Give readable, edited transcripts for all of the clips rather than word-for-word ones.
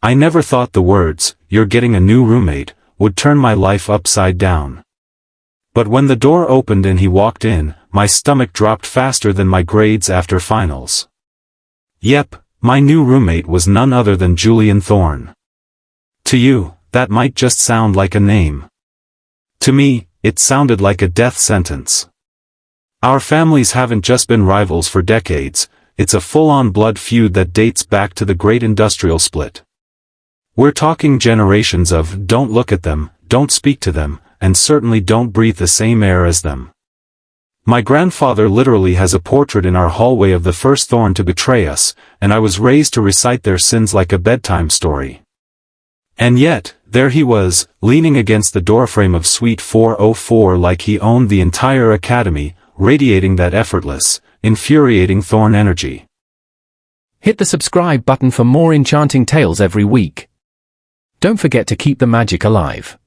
I never thought the words, "You're getting a new roommate," would turn my life upside down. But when the door opened and he walked in, my stomach dropped faster than my grades after finals. Yep, my new roommate was none other than Julian Thorne. To you, that might just sound like a name. To me, it sounded like a death sentence. Our families haven't just been rivals for decades, it's a full-on blood feud that dates back to the Great Industrial Split. We're talking generations of don't look at them, don't speak to them, and certainly don't breathe the same air as them. My grandfather literally has a portrait in our hallway of the first Thorne to betray us, and I was raised to recite their sins like a bedtime story. And yet, there he was, leaning against the doorframe of Suite 404 like he owned the entire academy, radiating that effortless, infuriating Thorne energy. Hit the subscribe button for more enchanting tales every week. Don't forget to keep the magic alive.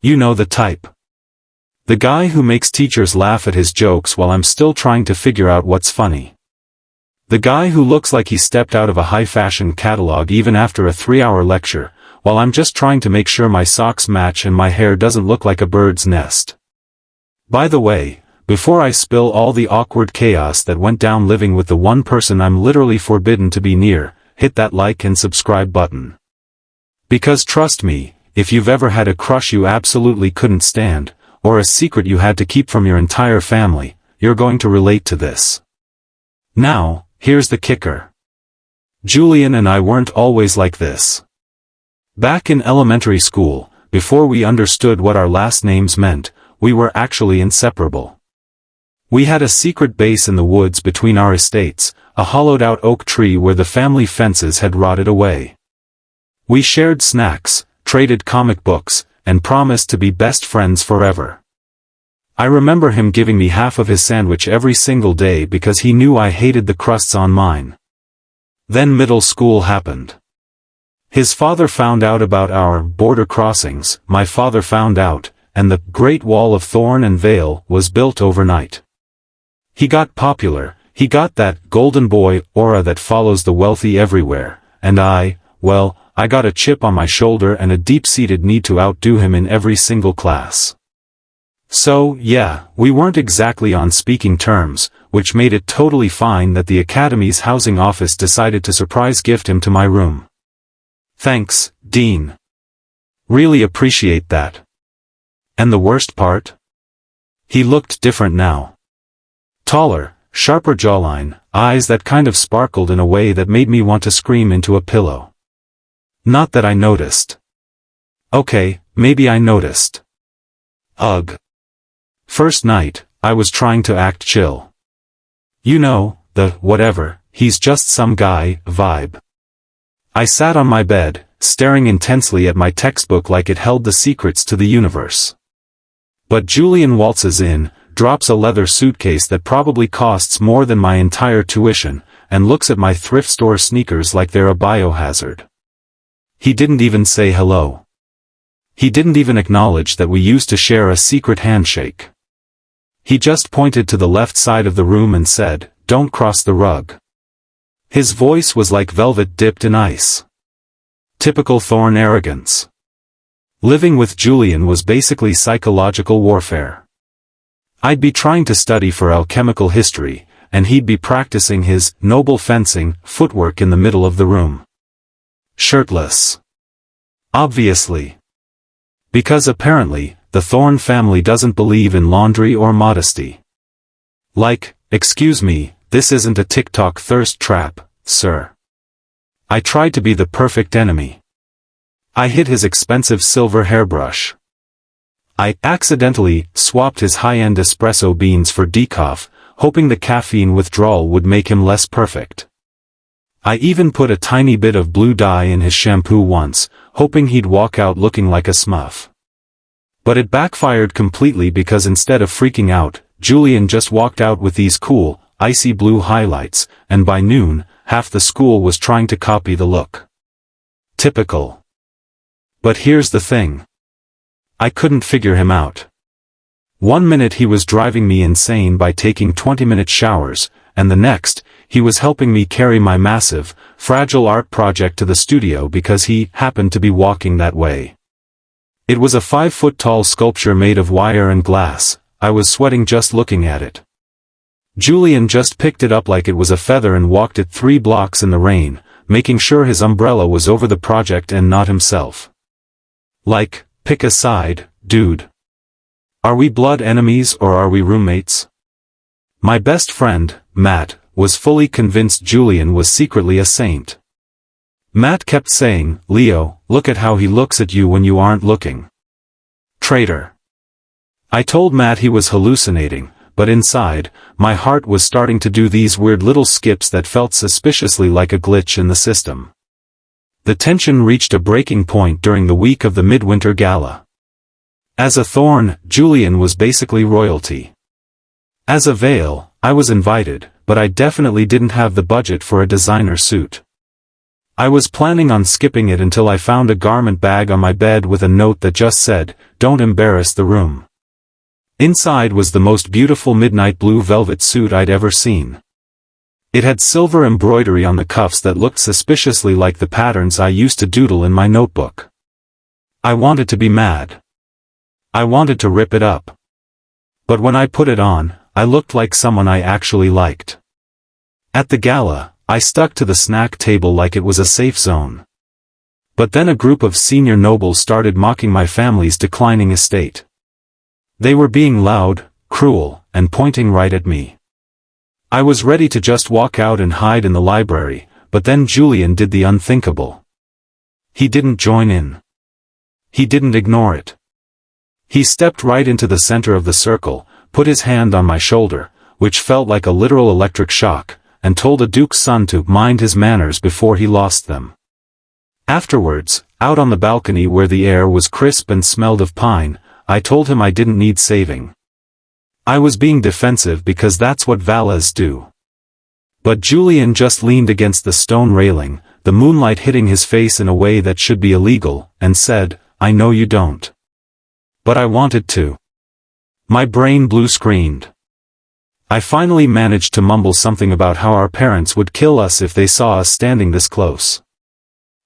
You know the type. The guy who makes teachers laugh at his jokes while I'm still trying to figure out what's funny. The guy who looks like he stepped out of a high-fashion catalog even after a 3-hour lecture, while I'm just trying to make sure my socks match and my hair doesn't look like a bird's nest. By the way, before I spill all the awkward chaos that went down living with the one person I'm literally forbidden to be near, hit that like and subscribe button. Because trust me, if you've ever had a crush you absolutely couldn't stand, or a secret you had to keep from your entire family, you're going to relate to this. Now, here's the kicker. Julian and I weren't always like this. Back in elementary school, before we understood what our last names meant, we were actually inseparable. We had a secret base in the woods between our estates, a hollowed-out oak tree where the family fences had rotted away. We shared snacks, traded comic books, and promised to be best friends forever. I remember him giving me half of his sandwich every single day because he knew I hated the crusts on mine. Then middle school happened. His father found out about our border crossings, my father found out, and the Great Wall of Thorne and Vale was built overnight. He got popular, he got that golden boy aura that follows the wealthy everywhere, and I got a chip on my shoulder and a deep-seated need to outdo him in every single class. So, yeah, we weren't exactly on speaking terms, which made it totally fine that the Academy's housing office decided to surprise gift him to my room. Thanks, Dean. Really appreciate that. And the worst part? He looked different now. Taller, sharper jawline, eyes that kind of sparkled in a way that made me want to scream into a pillow. Not that I noticed. Okay, maybe I noticed. Ugh. First night, I was trying to act chill. You know, the whatever, he's just some guy vibe. I sat on my bed, staring intensely at my textbook like it held the secrets to the universe. But Julian waltzes in, drops a leather suitcase that probably costs more than my entire tuition, and looks at my thrift store sneakers like they're a biohazard. He didn't even say hello. He didn't even acknowledge that we used to share a secret handshake. He just pointed to the left side of the room and said, "Don't cross the rug." His voice was like velvet dipped in ice. Typical Thorne arrogance. Living with Julian was basically psychological warfare. I'd be trying to study for alchemical history, and he'd be practicing his noble fencing footwork in the middle of the room. Shirtless. Obviously. Because apparently, the Thorne family doesn't believe in laundry or modesty. Like, excuse me, this isn't a TikTok thirst trap, sir. I tried to be the perfect enemy. I hit his expensive silver hairbrush. I accidentally swapped his high-end espresso beans for decaf, hoping the caffeine withdrawal would make him less perfect. I even put a tiny bit of blue dye in his shampoo once, hoping he'd walk out looking like a smurf. But it backfired completely because instead of freaking out, Julian just walked out with these cool, icy blue highlights, and by noon, half the school was trying to copy the look. Typical. But here's the thing. I couldn't figure him out. One minute he was driving me insane by taking 20-minute showers, and the next, he was helping me carry my massive, fragile art project to the studio because he happened to be walking that way. It was a 5-foot-tall sculpture made of wire and glass. I was sweating just looking at it. Julian just picked it up like it was a feather and walked it 3 blocks in the rain, making sure his umbrella was over the project and not himself. Like, pick a side, dude. Are we blood enemies or are we roommates? My best friend, Matt, was fully convinced Julian was secretly a saint. Matt kept saying, "Leo, look at how he looks at you when you aren't looking. Traitor." I told Matt he was hallucinating, but inside, my heart was starting to do these weird little skips that felt suspiciously like a glitch in the system. The tension reached a breaking point during the week of the midwinter gala. As a Thorne, Julian was basically royalty. As a Vale, I was invited, but I definitely didn't have the budget for a designer suit. I was planning on skipping it until I found a garment bag on my bed with a note that just said, "Don't embarrass the room." Inside was the most beautiful midnight blue velvet suit I'd ever seen. It had silver embroidery on the cuffs that looked suspiciously like the patterns I used to doodle in my notebook. I wanted to be mad. I wanted to rip it up. But when I put it on, I looked like someone I actually liked. At the gala, I stuck to the snack table like it was a safe zone. But then a group of senior nobles started mocking my family's declining estate. They were being loud, cruel, and pointing right at me. I was ready to just walk out and hide in the library, but then Julian did the unthinkable. He didn't join in. He didn't ignore it. He stepped right into the center of the circle, put his hand on my shoulder, which felt like a literal electric shock, and told a duke's son to mind his manners before he lost them. Afterwards, out on the balcony where the air was crisp and smelled of pine, I told him I didn't need saving. I was being defensive because that's what Vales do. But Julian just leaned against the stone railing, the moonlight hitting his face in a way that should be illegal, and said, "I know you don't. But I wanted to." My brain blue screened. I finally managed to mumble something about how our parents would kill us if they saw us standing this close.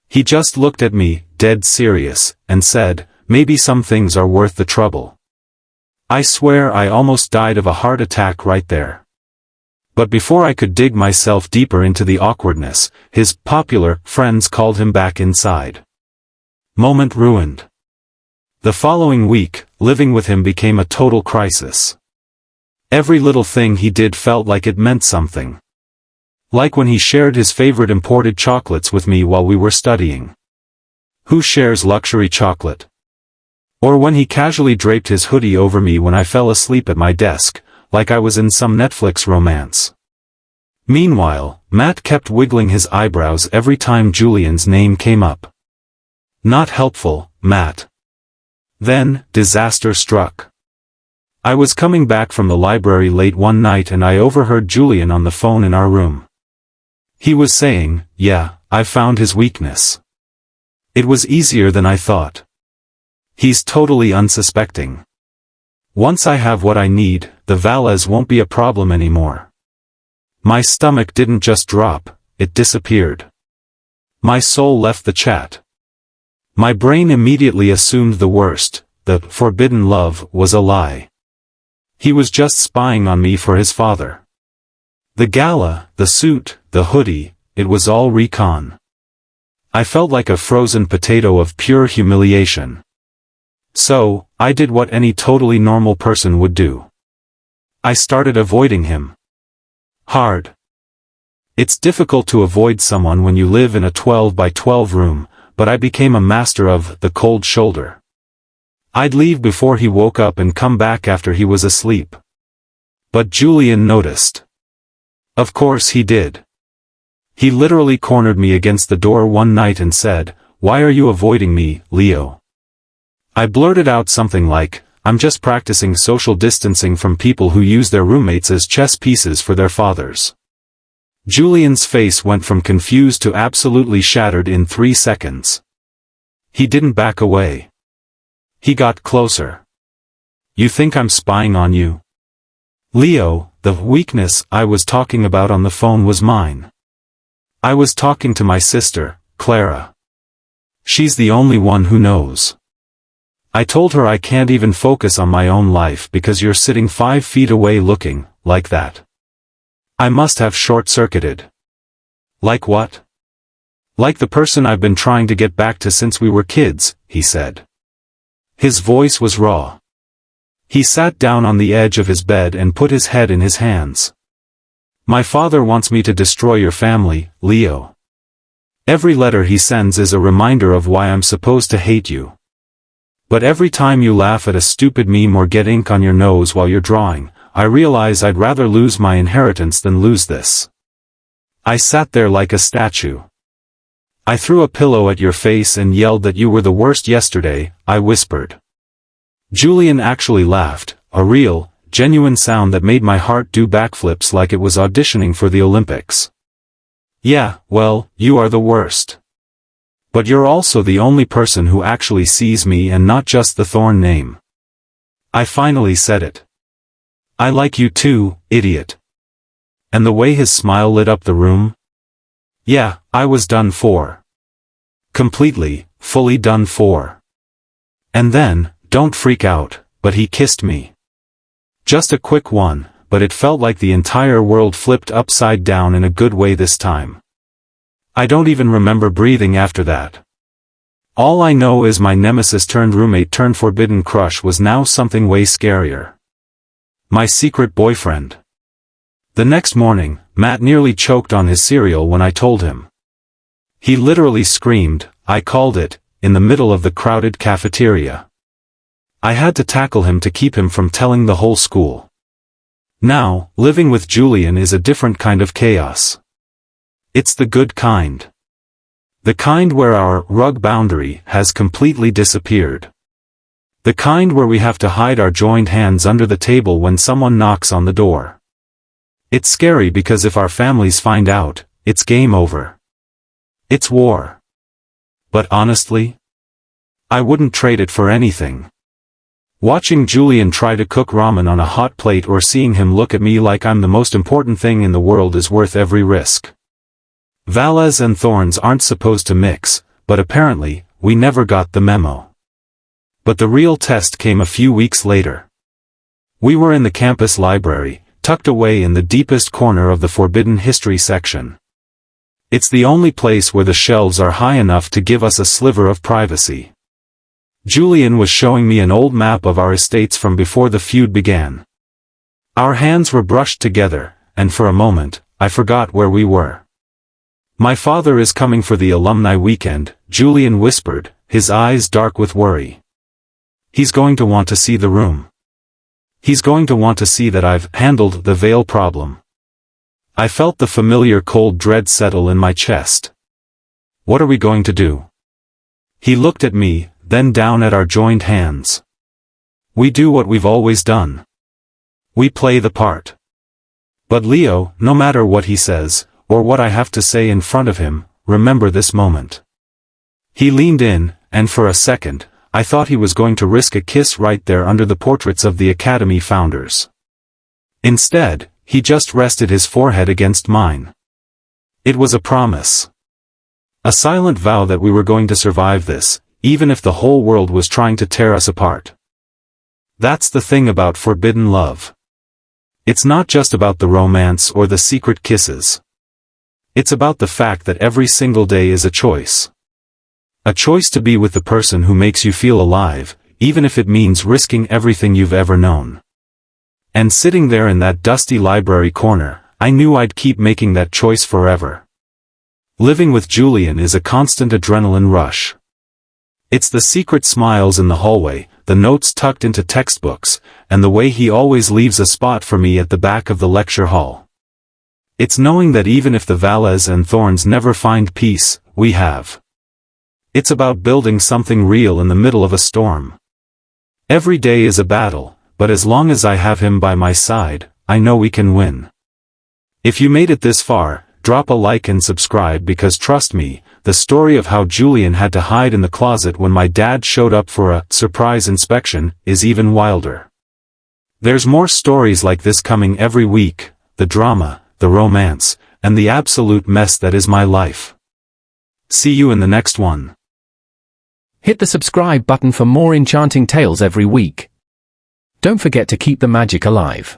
He just looked at me, dead serious, and said, "Maybe some things are worth the trouble." I swear I almost died of a heart attack right there. But before I could dig myself deeper into the awkwardness, his popular friends called him back inside. Moment ruined. The following week, living with him became a total crisis. Every little thing he did felt like it meant something. Like when he shared his favorite imported chocolates with me while we were studying. Who shares luxury chocolate? Or when he casually draped his hoodie over me when I fell asleep at my desk, like I was in some Netflix romance. Meanwhile, Matt kept wiggling his eyebrows every time Julian's name came up. Not helpful, Matt. Then, disaster struck. I was coming back from the library late one night and I overheard Julian on the phone in our room. He was saying, "Yeah, I found his weakness. It was easier than I thought. He's totally unsuspecting. Once I have what I need, the Vales won't be a problem anymore." My stomach didn't just drop, it disappeared. My soul left the chat. My brain immediately assumed the worst, the forbidden love was a lie. He was just spying on me for his father. The gala, the suit, the hoodie, it was all recon. I felt like a frozen potato of pure humiliation. So, I did what any totally normal person would do. I started avoiding him. Hard. It's difficult to avoid someone when you live in a 12 by 12 room, but I became a master of the cold shoulder. I'd leave before he woke up and come back after he was asleep. But Julian noticed. Of course he did. He literally cornered me against the door one night and said, "Why are you avoiding me, Leo?" I blurted out something like, "I'm just practicing social distancing from people who use their roommates as chess pieces for their fathers." Julian's face went from confused to absolutely shattered in 3 seconds. He didn't back away. He got closer. "You think I'm spying on you?" Leo, the weakness I was talking about on the phone was mine. I was talking to my sister, Clara. She's the only one who knows. I told her I can't even focus on my own life because you're sitting 5 feet away looking like that. I must have short-circuited. Like what? Like the person I've been trying to get back to since we were kids, he said. His voice was raw. He sat down on the edge of his bed and put his head in his hands. My father wants me to destroy your family, Leo. Every letter he sends is a reminder of why I'm supposed to hate you. But every time you laugh at a stupid meme or get ink on your nose while you're drawing, I realize I'd rather lose my inheritance than lose this. I sat there like a statue. I threw a pillow at your face and yelled that you were the worst yesterday, I whispered. Julian actually laughed, a real, genuine sound that made my heart do backflips like it was auditioning for the Olympics. Yeah, well, you are the worst. But you're also the only person who actually sees me and not just the Thorne name. I finally said it. I like you too, idiot. And the way his smile lit up the room? Yeah, I was done for. Completely, fully done for. And then, don't freak out, but he kissed me. Just a quick one, but it felt like the entire world flipped upside down in a good way this time. I don't even remember breathing after that. All I know is my nemesis turned roommate turned forbidden crush was now something way scarier. My secret boyfriend. The next morning, Matt nearly choked on his cereal when I told him. He literally screamed, I called it, in the middle of the crowded cafeteria. I had to tackle him to keep him from telling the whole school. Now, living with Julian is a different kind of chaos. It's the good kind. The kind where our rug boundary has completely disappeared. The kind where we have to hide our joined hands under the table when someone knocks on the door. It's scary because if our families find out, it's game over. It's war. But honestly, I wouldn't trade it for anything. Watching Julian try to cook ramen on a hot plate or seeing him look at me like I'm the most important thing in the world is worth every risk. Vales and Thornes aren't supposed to mix, but apparently, we never got the memo. But the real test came a few weeks later. We were in the campus library, tucked away in the deepest corner of the forbidden history section. It's the only place where the shelves are high enough to give us a sliver of privacy. Julian was showing me an old map of our estates from before the feud began. Our hands were brushed together, and for a moment, I forgot where we were. My father is coming for the alumni weekend, Julian whispered, his eyes dark with worry. He's going to want to see the room. He's going to want to see that I've handled the Vale problem. I felt the familiar cold dread settle in my chest. What are we going to do? He looked at me, then down at our joined hands. We do what we've always done. We play the part. But Leo, no matter what he says, or what I have to say in front of him, remember this moment. He leaned in, and for a second, I thought he was going to risk a kiss right there under the portraits of the Academy founders. Instead, he just rested his forehead against mine. It was a promise. A silent vow that we were going to survive this, even if the whole world was trying to tear us apart. That's the thing about forbidden love. It's not just about the romance or the secret kisses. It's about the fact that every single day is a choice. A choice to be with the person who makes you feel alive, even if it means risking everything you've ever known. And sitting there in that dusty library corner, I knew I'd keep making that choice forever. Living with Julian is a constant adrenaline rush. It's the secret smiles in the hallway, the notes tucked into textbooks, and the way he always leaves a spot for me at the back of the lecture hall. It's knowing that even if the Vales and Thornes never find peace, we have. It's about building something real in the middle of a storm. Every day is a battle, but as long as I have him by my side, I know we can win. If you made it this far, drop a like and subscribe because trust me, the story of how Julian had to hide in the closet when my dad showed up for a surprise inspection is even wilder. There's more stories like this coming every week, the drama, the romance, and the absolute mess that is my life. See you in the next one. Hit the subscribe button for more enchanting tales every week. Don't forget to keep the magic alive.